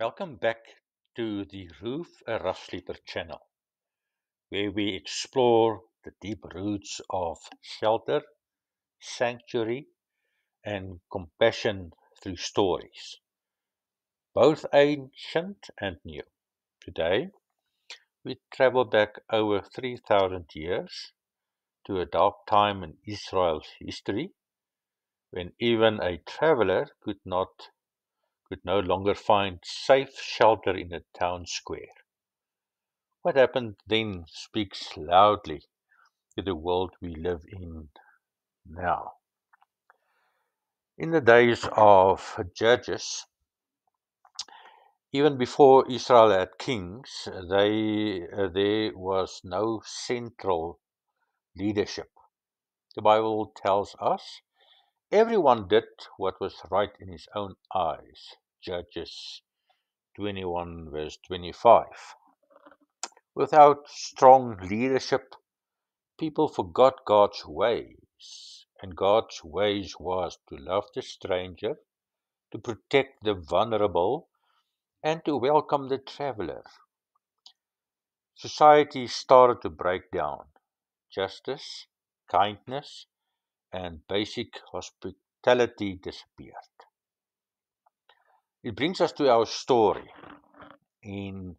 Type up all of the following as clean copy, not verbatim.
Welcome back to the Roof a Rough Sleeper channel, where we explore the deep roots of shelter, sanctuary, and compassion through stories, both ancient and new. Today, we travel back over 3,000 years to a dark time in Israel's history when even a traveler could no longer find safe shelter in a town square. What happened then speaks loudly to the world we live in now. In the days of Judges, even before Israel had kings, there was no central leadership. The Bible tells us everyone did what was right in his own eyes. Judges 21, verse 25. Without strong leadership, people forgot God's ways, and God's ways was to love the stranger, to protect the vulnerable, and to welcome the traveler. Society started to break down. Justice, kindness, and basic hospitality disappeared. It brings us to our story in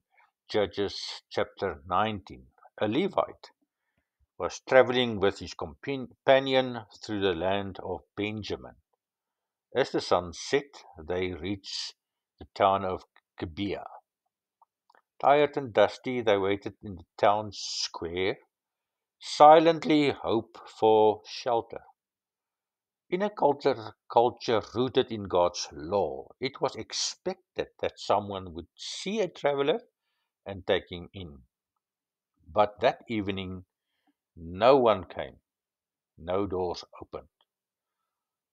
Judges chapter 19. A Levite was traveling with his companion through the land of Benjamin. As the sun set, they reached the town of Gibeah. Tired and dusty, they waited in the town square, silently hope for shelter. In a culture rooted in God's law, it was expected that someone would see a traveler and take him in. But that evening, no one came, no doors opened.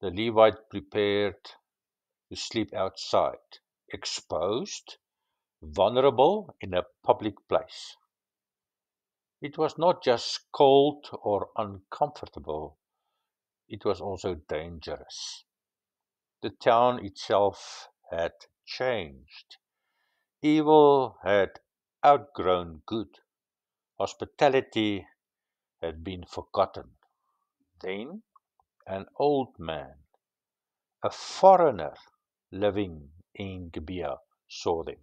The Levite prepared to sleep outside, exposed, vulnerable in a public place. It was not just cold or uncomfortable, it was also dangerous. The town itself had changed. Evil had outgrown good. Hospitality had been forgotten. Then an old man, a foreigner living in Gibeah, saw them.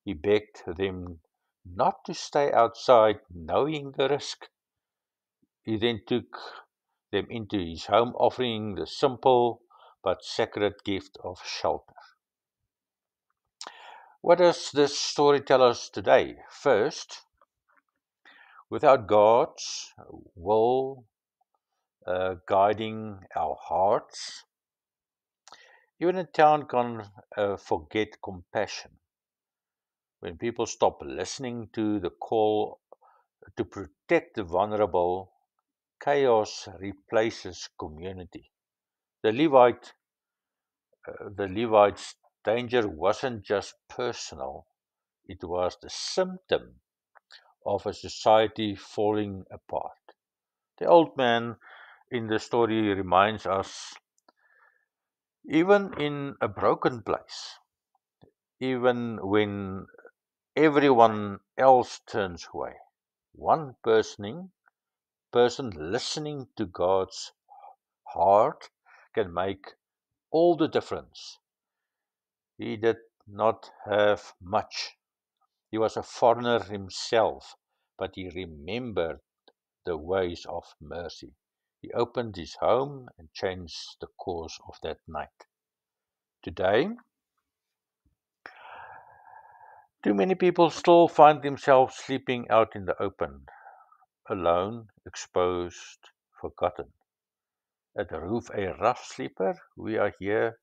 He begged them not to stay outside, knowing the risk. He then took them into his home, offering the simple but sacred gift of shelter. What does this story tell us today? First, without God's will guiding our hearts, even a town can forget compassion. When people stop listening to the call to protect the vulnerable, chaos replaces community. The Levite, the Levite's danger wasn't just personal; it was the symptom of a society falling apart. The old man in the story reminds us, even in a broken place, even when everyone else turns away, one person listening to God's heart can make all the difference. He did not have much. He was a foreigner himself, but he remembered the ways of mercy. He opened his home and changed the course of that night. Today, too many people still find themselves sleeping out in the open, alone, exposed, forgotten. At the Roof a Rough Sleeper, we are here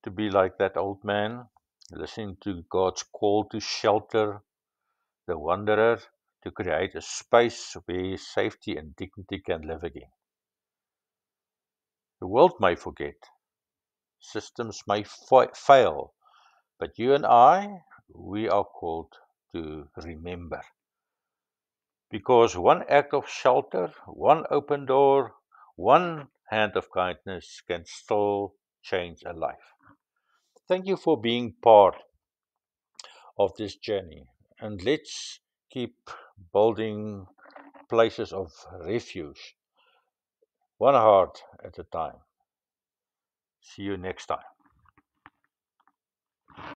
to be like that old man, listening to God's call to shelter the wanderer, to create a space where safety and dignity can live again. The world may forget, systems may fail, but you and I, we are called to remember. Because one act of shelter, one open door, one hand of kindness can still change a life. Thank you for being part of this journey. And let's keep building places of refuge, one heart at a time. See you next time.